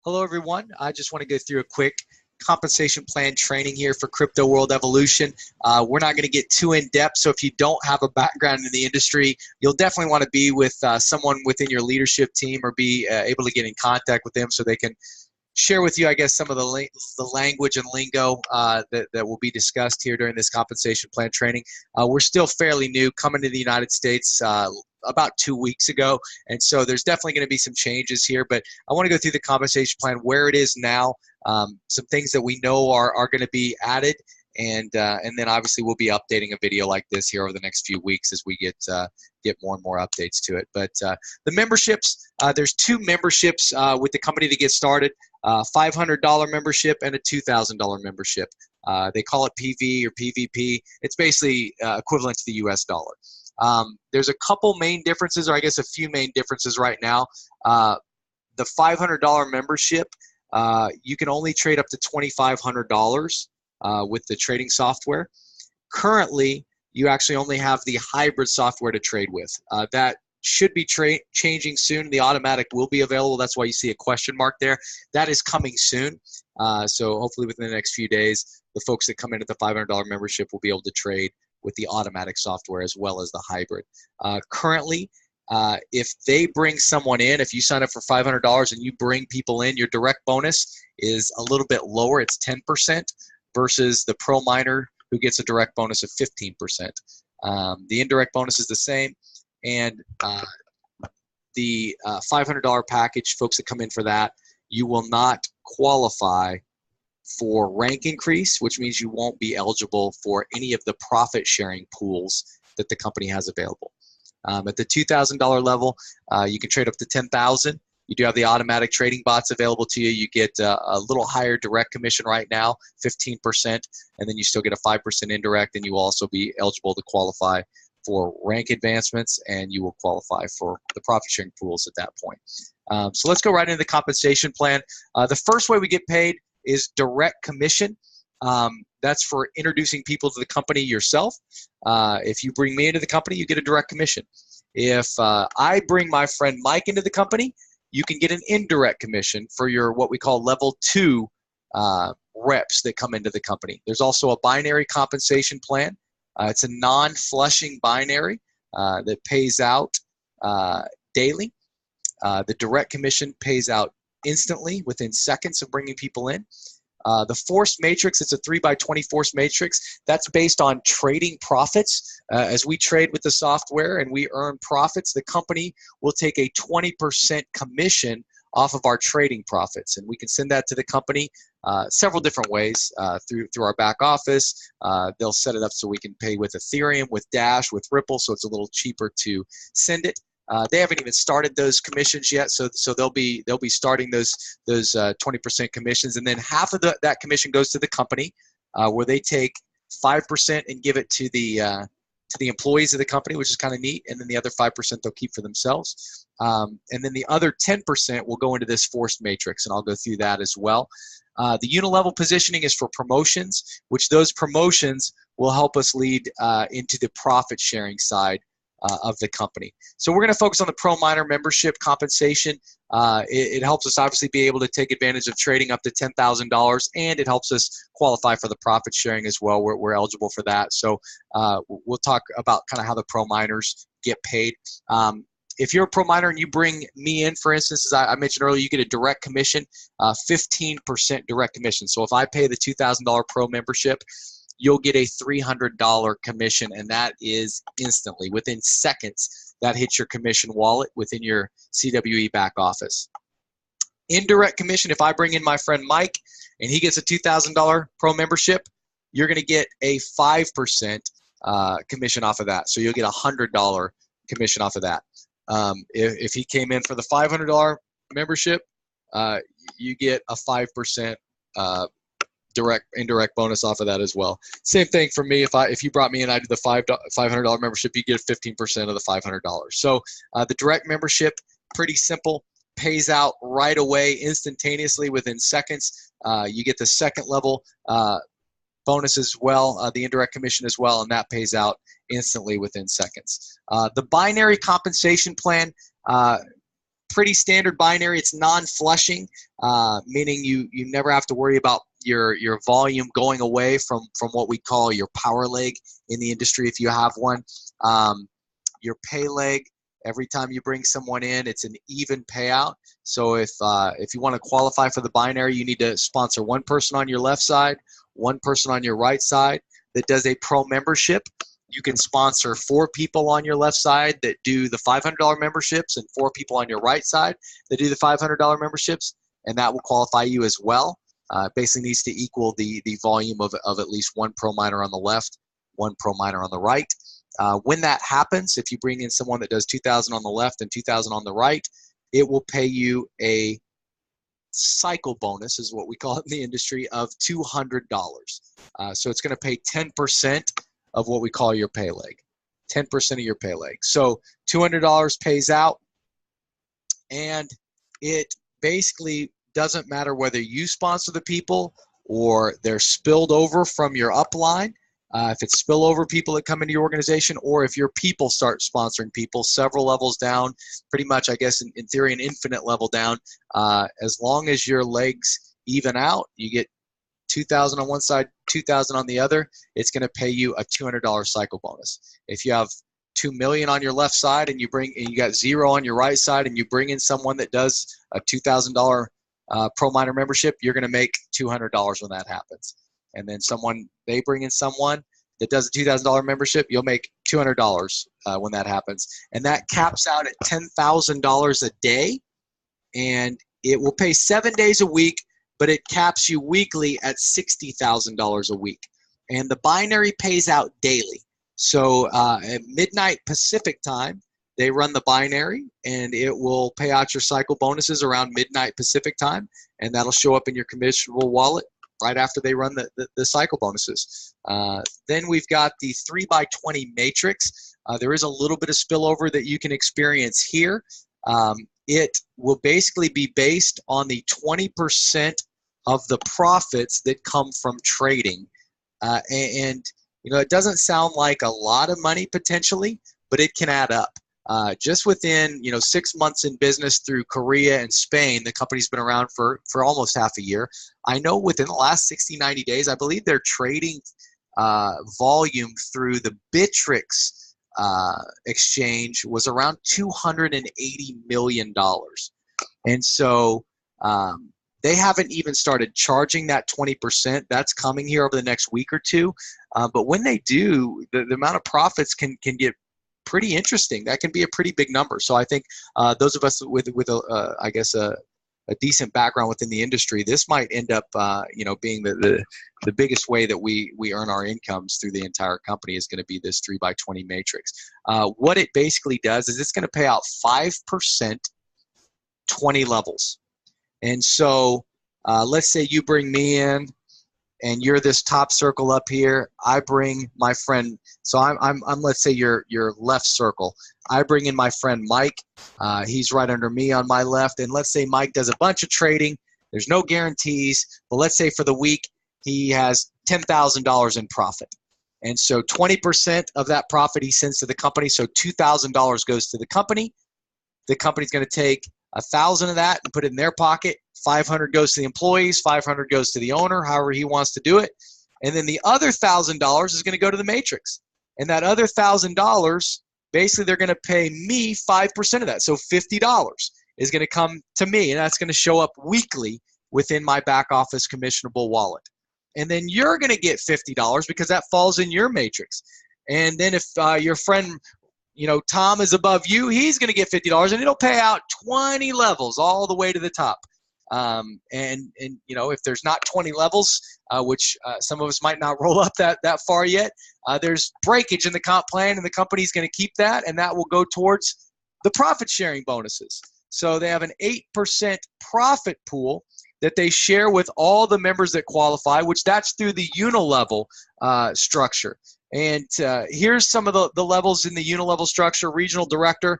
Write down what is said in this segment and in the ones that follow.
Hello, everyone. I just want to go through a quick compensation plan training here for Crypto World Evolution. We're not going to get too in depth, so if you don't have a background in the industry, you'll definitely want to be with someone within your leadership team or be able to get in contact with them so they can share with you, I guess, some of the language and lingo that will be discussed here during this compensation plan training. We're still fairly new, coming to the United States about 2 weeks ago, and so there's definitely going to be some changes here, but I want to go through the compensation plan, where it is now, some things that we know are going to be added, and then obviously we'll be updating a video like this here over the next few weeks as we get more and more updates to it. But the memberships, there's two memberships with the company to get started. $500 membership and a $2,000 membership. They call it PV or PVP. It's basically equivalent to the US dollar. There's a couple main differences, or I guess a few main differences right now. The $500 membership, you can only trade up to $2,500 with the trading software. Currently, you actually only have the hybrid software to trade with. That should be changing soon. The automatic will be available. That's why you see a question mark there. That is coming soon. So hopefully within the next few days, the folks that come in at the $500 membership will be able to trade with the automatic software as well as the hybrid. Currently, if they bring someone in, if you sign up for $500 and you bring people in, your direct bonus is a little bit lower. It's 10% versus the pro miner who gets a direct bonus of 15%. The indirect bonus is the same. And the $500 package, folks that come in for that, you will not qualify for rank increase, which means you won't be eligible for any of the profit sharing pools that the company has available. At the $2,000 level, you can trade up to $10,000. You do have the automatic trading bots available to you. You get a little higher direct commission right now, 15%, and then you still get a 5% indirect, and you will also be eligible to qualify for rank advancements, and you will qualify for the profit sharing pools at that point. So let's go right into the compensation plan. The first way we get paid is direct commission. That's for introducing people to the company yourself. If you bring me into the company, you get a direct commission. If I bring my friend Mike into the company, you can get an indirect commission for your what we call level 2 reps that come into the company. There's also a binary compensation plan. It's a non-flushing binary that pays out daily. The direct commission pays out instantly within seconds of bringing people in. The force matrix, it's a 3x20 force matrix. That's based on trading profits. As we trade with the software and we earn profits, the company will take a 20% commission off of our trading profits, and we can send that to the company several different ways through our back office. They'll set it up so we can pay with Ethereum, with Dash, with Ripple, so it's a little cheaper to send it. They haven't even started those commissions yet, so they'll be starting those 20% commissions, and then half of that commission goes to the company, where they take 5% and give it to the employees of the company, which is kind of neat, and then the other 5% they'll keep for themselves. And then the other 10% will go into this forced matrix, and I'll go through that as well. The unilevel positioning is for promotions, which those promotions will help us lead into the profit sharing side of the company. So we're going to focus on the pro miner membership compensation. It helps us obviously be able to take advantage of trading up to $10,000, and it helps us qualify for the profit sharing as well. We're eligible for that. So we'll talk about kind of how the pro miners get paid. If you're a pro miner and you bring me in, for instance, as I mentioned earlier, you get a direct commission, 15% direct commission. So if I pay the $2,000 pro membership, you'll get a $300 commission, and that is instantly. Within seconds, that hits your commission wallet within your CWE back office. Indirect commission, if I bring in my friend Mike and he gets a $2,000 pro membership, you're going to get a 5% commission off of that. So you'll get a $100 commission off of that. If he came in for the $500 membership, you get a 5% indirect bonus off of that as well. Same thing for me. If you brought me in, I did the $500 membership, you get 15% of the $500. So the direct membership, pretty simple, pays out right away, instantaneously within seconds. You get the second level bonus as well, the indirect commission as well, and that pays out instantly within seconds. The binary compensation plan, pretty standard binary. It's non-flushing, meaning you never have to worry about your volume going away from what we call your power leg in the industry if you have one. Your pay leg, every time you bring someone in, it's an even payout. So if you want to qualify for the binary, you need to sponsor one person on your left side, one person on your right side that does a pro membership. You can sponsor 4 people on your left side that do the $500 memberships and 4 people on your right side that do the $500 memberships, and that will qualify you as well. Basically needs to equal the volume of at least one pro miner on the left, one pro miner on the right. When that happens, if you bring in someone that does 2,000 on the left and 2,000 on the right, it will pay you a cycle bonus, is what we call it in the industry, of $200. So it's going to pay 10% of what we call your pay leg, 10% of your pay leg. So $200 pays out, and it basically doesn't matter whether you sponsor the people or they're spilled over from your upline. If it's spillover people that come into your organization, or if your people start sponsoring people several levels down, pretty much, I guess, in theory, an infinite level down, as long as your legs even out, you get 2,000 on one side, 2,000 on the other, it's going to pay you a $200 cycle bonus. If you have 2 million on your left side and you got 0 on your right side, and you bring in someone that does a $2,000 pro miner membership, you're going to make $200 when that happens. And then they bring in someone that does a $2,000 membership, you'll make $200 when that happens. And that caps out at $10,000 a day, and it will pay 7 days a week, but it caps you weekly at $60,000 a week. And the binary pays out daily. So at midnight Pacific time, they run the binary, and it will pay out your cycle bonuses around midnight Pacific time, and that'll show up in your commissionable wallet right after they run the cycle bonuses. Then we've got the 3x20 matrix. There is a little bit of spillover that you can experience here. It will basically be based on the 20% of the profits that come from trading. And it doesn't sound like a lot of money potentially, but it can add up. Just within 6 months in business through Korea and Spain, the company's been around for almost half a year. I know within the last 60, 90 days, I believe their trading volume through the Bittrex exchange was around $280 million. And so they haven't even started charging that 20%. That's coming here over the next week or two. But when they do, the amount of profits can get pretty interesting. That can be a pretty big number. So I think those of us with a decent background within the industry, this might end up being the biggest way that we earn our incomes through the entire company is going to be this 3x20 matrix. What it basically does is it's going to pay out 5%, 20 levels. And so let's say you bring me in, and you're this top circle up here. I bring my friend, so I'm let's say your left circle. I bring in my friend Mike. He's right under me on my left. And let's say Mike does a bunch of trading. There's no guarantees, but let's say for the week he has $10,000 in profit. And so 20% of that profit he sends to the company. So $2,000 goes to the company. The company's going to take 1,000 of that and put it in their pocket. 500 goes to the employees, 500 goes to the owner, however he wants to do it. And then the other $1,000 is going to go to the matrix. And that other $1,000, basically they're going to pay me 5% of that. So $50 is going to come to me, and that's going to show up weekly within my back office commissionable wallet. And then you're going to get $50 because that falls in your matrix. And then if your friend Tom is above you, he's going to get $50, and it'll pay out 20 levels all the way to the top. And if there's not 20 levels, which some of us might not roll up that far yet, there's breakage in the comp plan, and the company's going to keep that, and that will go towards the profit sharing bonuses. So they have an 8% profit pool that they share with all the members that qualify, which that's through the unilevel structure. And here's some of the levels in the unilevel structure. Regional director,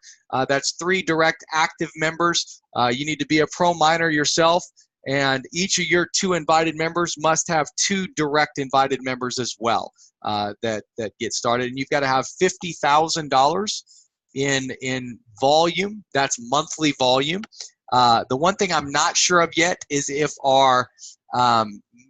that's 3 direct active members. You need to be a pro miner yourself, and each of your 2 invited members must have 2 direct invited members as well that get started. And you've got to have $50,000 in volume. That's monthly volume. The one thing I'm not sure of yet is if our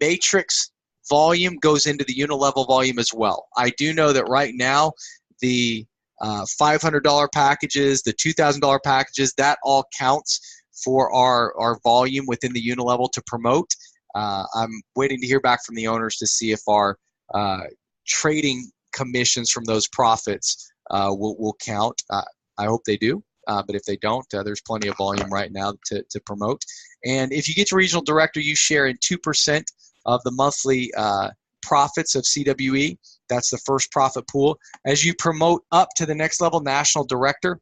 matrix volume goes into the unilevel volume as well. I do know that right now the $500 packages, the $2,000 packages, that all counts for our volume within the unilevel to promote. I'm waiting to hear back from the owners to see if our trading commissions from those profits will count. I hope they do, but if they don't, there's plenty of volume right now to promote. And if you get to regional director, you share in 2% of the monthly profits of CWE. That's the first profit pool. As you promote up to the next level, national director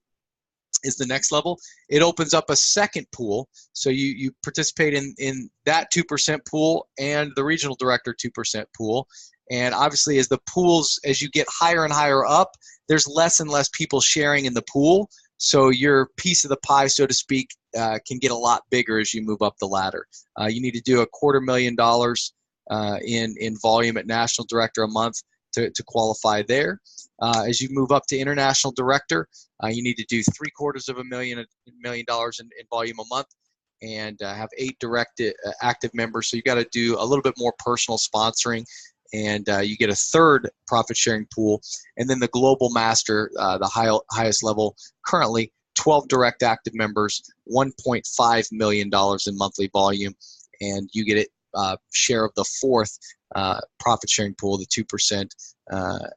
is the next level. It opens up a second pool. So you participate in that 2% pool and the regional director 2% pool. And obviously as the pools, as you get higher and higher up, there's less and less people sharing in the pool. So your piece of the pie, so to speak, can get a lot bigger as you move up the ladder. You need to do $250,000 in volume at national director a month to qualify there. As you move up to international director, you need to do $750,000 in volume a month and have 8 direct active members. So you got to do a little bit more personal sponsoring, and you get a third profit sharing pool. And then the global master, the highest level, currently 12 direct active members, $1.5 million in monthly volume, and you get it share of the fourth profit sharing pool, the 2%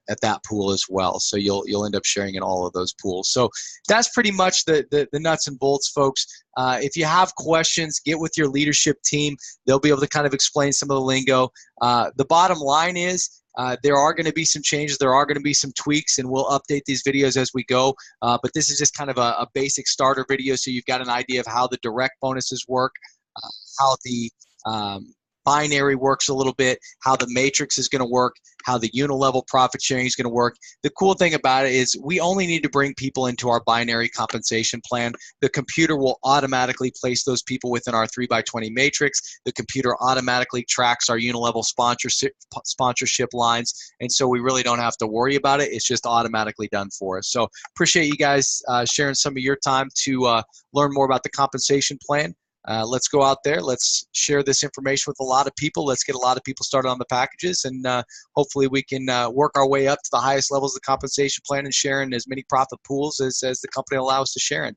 at that pool as well. So you'll end up sharing in all of those pools. So that's pretty much the nuts and bolts, folks. If you have questions, get with your leadership team. They'll be able to kind of explain some of the lingo. The bottom line is there are going to be some changes. There are going to be some tweaks, and we'll update these videos as we go. But this is just kind of a basic starter video, so you've got an idea of how the direct bonuses work, how the binary works a little bit, how the matrix is going to work, how the unilevel profit sharing is going to work. The cool thing about it is we only need to bring people into our binary compensation plan. The computer will automatically place those people within our 3x20 matrix. The computer automatically tracks our unilevel sponsorship lines, and so we really don't have to worry about it. It's just automatically done for us. So appreciate you guys sharing some of your time to learn more about the compensation plan. Let's go out there. Let's share this information with a lot of people. Let's get a lot of people started on the packages, and hopefully we can work our way up to the highest levels of the compensation plan and share in as many profit pools as the company allows us to share in.